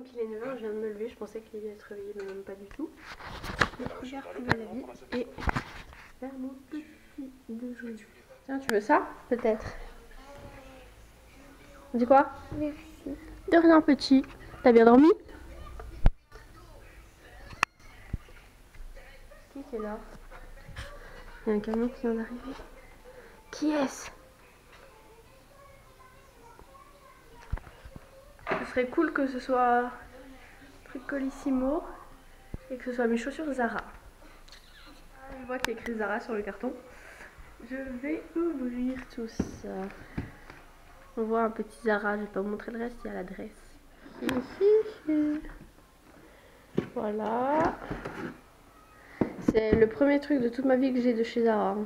Donc il est 9h, je viens de me lever, je pensais qu'il allait être réveillé mais même pas du tout. Je regarde plus belle la vie et faire mon petit déjeuner. Tiens, tu veux ça? Peut-être. On dit quoi? Merci. De rien petit. T'as bien dormi? Qui est là? Il y a un camion qui vient d'arriver. Qui est-ce? Ce serait cool que ce soit truc Colissimo et que ce soit mes chaussures Zara. Je vois qu'il y a écrit Zara sur le carton. Je vais ouvrir tout ça. On voit un petit Zara, je vais pas vous montrer le reste, il y a l'adresse. Voilà. C'est le premier truc de toute ma vie que j'ai de chez Zara.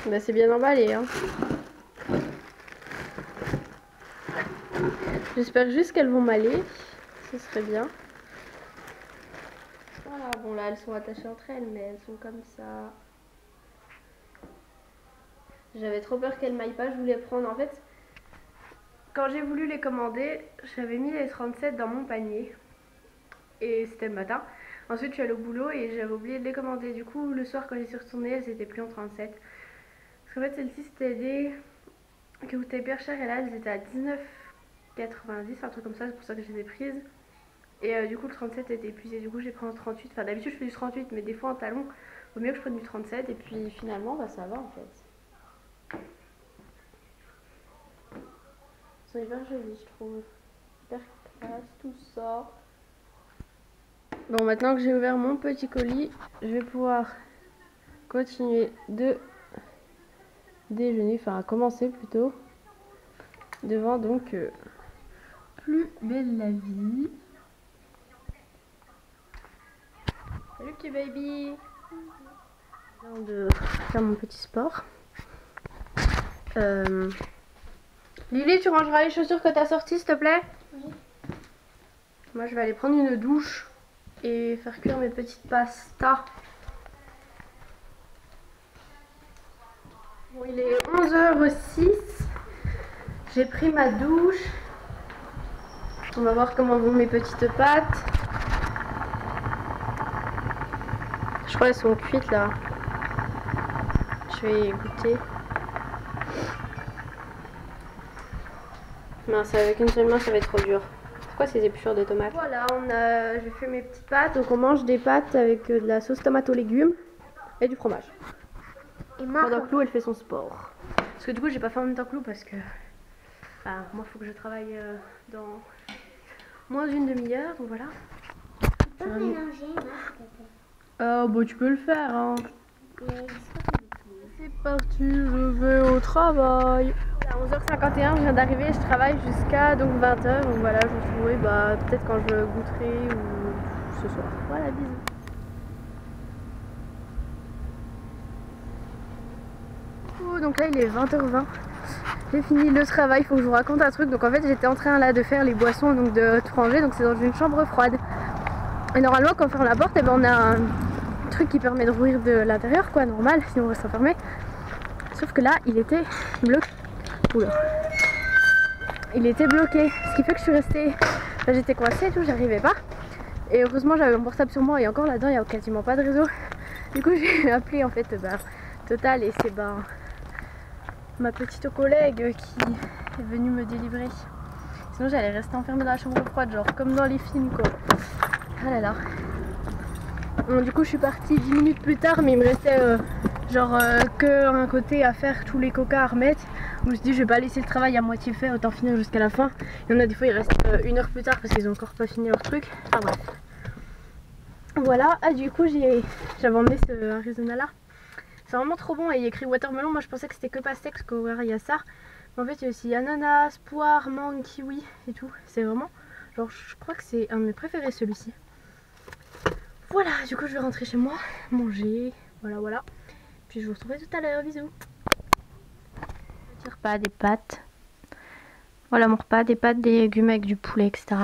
Bah, c'est bien emballé, hein. J'espère juste qu'elles vont m'aller. Ce serait bien. Voilà, bon là elles sont attachées entre elles, mais elles sont comme ça. J'avais trop peur qu'elles m'aillent pas, je voulais prendre. En fait, quand j'ai voulu les commander, j'avais mis les 37 dans mon panier. Et c'était le matin. Ensuite je suis allée au boulot et j'avais oublié de les commander. Du coup le soir quand j'y suis retournée, elles étaient plus en 37. Parce qu'en fait celles-ci c'était des qui coûtaient hyper cher et là elles étaient à 19,90, un truc comme ça, c'est pour ça que je les ai prises. Et du coup le 37 était épuisé, du coup j'ai pris en 38. Enfin d'habitude je fais du 38 mais des fois en talon, vaut mieux que je prenne du 37 et puis finalement bah ça va en fait. Ils sont hyper jolis je trouve. Hyper classe tout ça. Bon maintenant que j'ai ouvert mon petit colis, je vais pouvoir continuer de déjeuner, enfin à commencer plutôt. Devant donc Plus belle la vie. Salut petit baby. Je viens de faire mon petit sport. Lily, tu rangeras les chaussures que t'as sorties s'il te plaît? Oui. Moi je vais aller prendre une douche et faire cuire mes petites pastas. Bon, il est 11h06. J'ai pris ma douche. On va voir comment vont mes petites pâtes. Je crois qu'elles sont cuites là. Je vais goûter. Non, c'est avec une seule main, ça va être trop dur. C'est quoi ces épluchures de tomates? Voilà, j'ai fait mes petites pâtes. Donc on mange des pâtes avec de la sauce tomate aux légumes et du fromage. Et moi, Pendant que Lou elle fait son sport. Parce que du coup j'ai pas fait en même temps que Lou parce que moi il faut que je travaille dans moins d'une demi-heure. Donc voilà. tu peux mélanger, Bah tu peux le faire hein. mais C'est parti, je vais au travail. Voilà, 11h51, je viens d'arriver, je travaille jusqu'à donc 20h. Donc voilà, je vous retrouverai peut-être quand je goûterai ou ce soir. Voilà, bisous. Donc là il est 20h20. J'ai fini le travail, il faut que je vous raconte un truc. Donc en fait j'étais en train là de faire les boissons, donc de tout ranger, donc c'est dans une chambre froide. Et normalement quand on ferme la porte, et ben on a un truc qui permet de rouvrir de l'intérieur quoi, normal, sinon on reste enfermé. Sauf que là il était bloqué. Oula. Il était bloqué, ce qui fait que je suis restée, là, j'étais coincée et tout, j'arrivais pas. Et heureusement j'avais mon portable sur moi et encore là-dedans il n'y a quasiment pas de réseau. Du coup j'ai appelé en fait Total et c'est ma petite collègue qui est venue me délivrer. Sinon j'allais rester enfermée dans la chambre froide, genre comme dans les films quoi. Ah là là. Bon, du coup je suis partie 10 minutes plus tard, mais il me restait que un côté à faire, tous les coca à remettre. Je me suis dit je vais pas laisser le travail à moitié fait, autant finir jusqu'à la fin. Il y en a des fois il reste une heure plus tard parce qu'ils ont encore pas fini leur truc. Enfin bref. Voilà, du coup j'avais emmené ce Arizona là. C'est vraiment trop bon et il y a écrit watermelon. Moi je pensais que c'était que pastèque parce qu'il y a ça. Mais en fait il y a aussi ananas, poire, mangue, kiwi et tout. C'est vraiment, genre je crois que c'est un de mes préférés celui-ci. Voilà, du coup je vais rentrer chez moi, manger, voilà. Puis je vous retrouverai tout à l'heure, bisous. Petit repas, des pâtes. Voilà mon repas, des pâtes, des légumes avec du poulet, etc.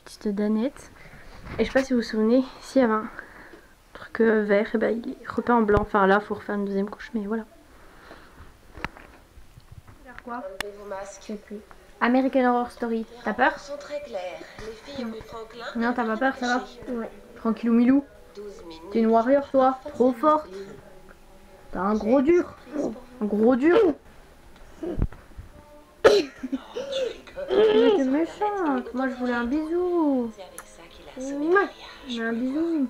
Petite danette. Et je sais pas si vous vous souvenez, ici il y avait un truc que vert, et ben il est repeint en blanc. Enfin là, faut refaire une deuxième couche, mais voilà. Faire quoi? Enlevez vos masques. Je sais plus. American Horror Story. T'as peur? Ils sont très clairs. Les filles rue Franklin. Non, t'as pas peur, ça va? Ouais. Tranquillou milou. 12 minutes. T'es une warrior, toi. Trop forte. T'as un gros dur. Un gros dur. Mais t'es méchante. Moi, je voulais un bisou. C'est avec ça qu'il a assommé Mouah. Maria. Mais un bisou.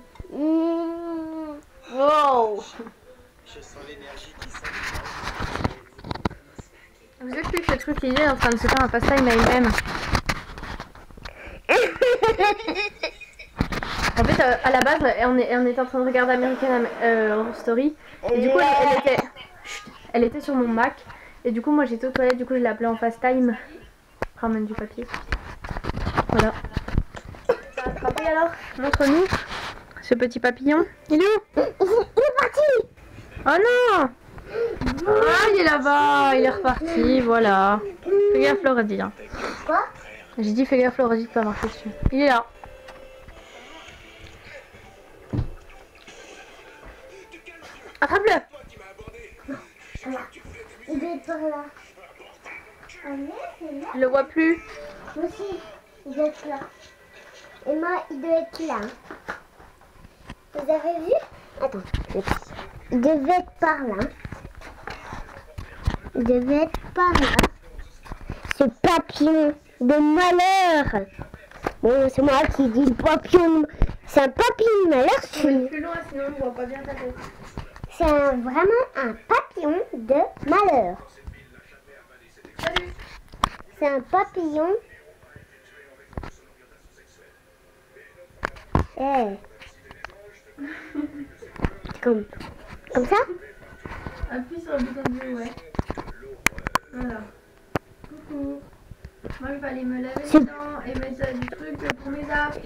Wow. Je sens l'énergie qui s'allume. Vous explique ce truc, il est en train de se faire un pastime à lui-même. En fait, à la base, on était en train de regarder American Horror Story. Et du coup, elle était sur mon Mac. Et du coup, moi j'étais aux toilettes, du coup, je l'ai appelée en FaceTime. Ramène du papier. Voilà. T'as attrapé alors? Montre-nous ce petit papillon. Il est où? Il est parti. Oh non! Ah, il est là-bas, il est reparti, voilà. Fais gaffe, Lauradie. Hein. Quoi? J'ai dit fais gaffe, Lauradie, de pas marcher dessus. Il est là. Attrape-le! Il doit être par là. Ah mais c'est là. Je le vois plus. Moi aussi, il doit être là. Et moi, il doit être là. Vous avez vu? Attends. Il devait être par là. Il devait être par là. Ce papillon de malheur. Bon, c'est moi qui dis le papillon. C'est un papillon de malheur. Plus loin, sinon on voit pas bien ta tête. C'est vraiment un papillon de malheur. Salut! C'est un papillon. Eh. Comme ça? Appuie sur le bouton de jeu, ouais. Voilà. Coucou. Moi, je vais aller me laver les dents et mettre du truc pour mes arcs.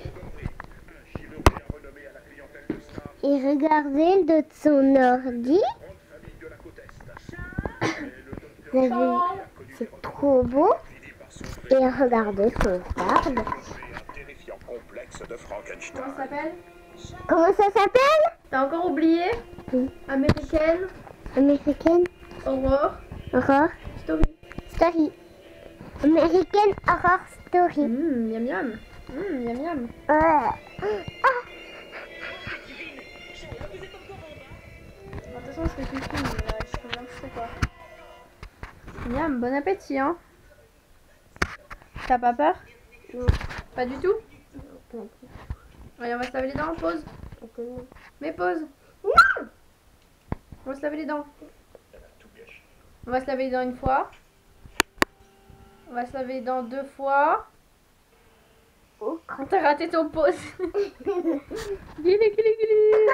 Et regardez le dos de son ordi. Vous avez vu? C'est trop beau. Et regardez son barbe. Terrifiant complexe de Frankenstein. Comment ça s'appelle? Comment ça s'appelle? T'as encore oublié? Oui. American American Horror Horror Story. Story. American Horror Story. Miam miam. Miam miam. De toute façon, je fais tout le film, mais je sais bien que je sais quoi. Miam, bon appétit, hein. T'as pas peur? Non. Pas du tout? Allez, on va se laver les dents, pause. Mais pause. Non. On va se laver les dents. On va se laver les dents une fois. On va se laver les dents 2 fois. Oh, T'as raté ton pause. Guili, guili, guili.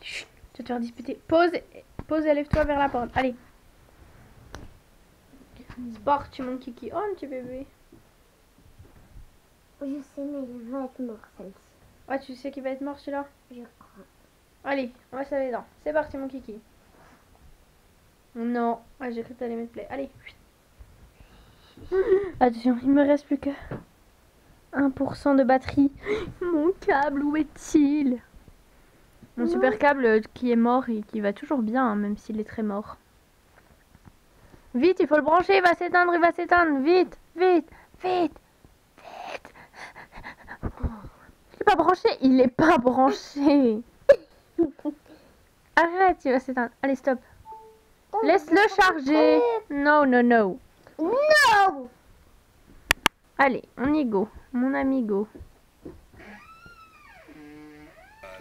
Chut, je vais te faire disputer. Pause et lève-toi vers la porte. Allez. Sport, tu mon kiki. Oh, un petit bébé. je sais, mais il va être mort celle-ci. Ah, tu sais qu'il va être mort celui-là? Je crois. Allez, on va se laver les dents. C'est parti, mon kiki. Non. Ah, j'ai cru que t'allais mettre play. Allez. Attention, il me reste plus que 1% de batterie. Mon câble, où est-il? Mon super câble qui est mort et qui va toujours bien, hein, même s'il est très mort. Vite, il faut le brancher, il va s'éteindre, vite, vite, vite, vite. Je l'ai pas branché, il est pas branché. Arrête, il va s'éteindre. Allez, stop. Laisse-le charger. No, no, no. Non. Allez, on y go, mon amigo.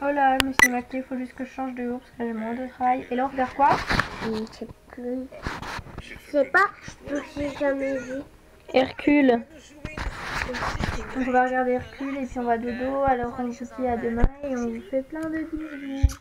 Oh là, je me suis maquillée, il faut juste que je change de haut parce que j'ai moins de travail. Et là, on regarde quoi? Je ne sais plus. Je sais pas, je n'ai jamais vu. Hercule. Donc on va regarder Hercule et puis on va dodo. Alors on vous dit à demain et on vous fait plein de bisous.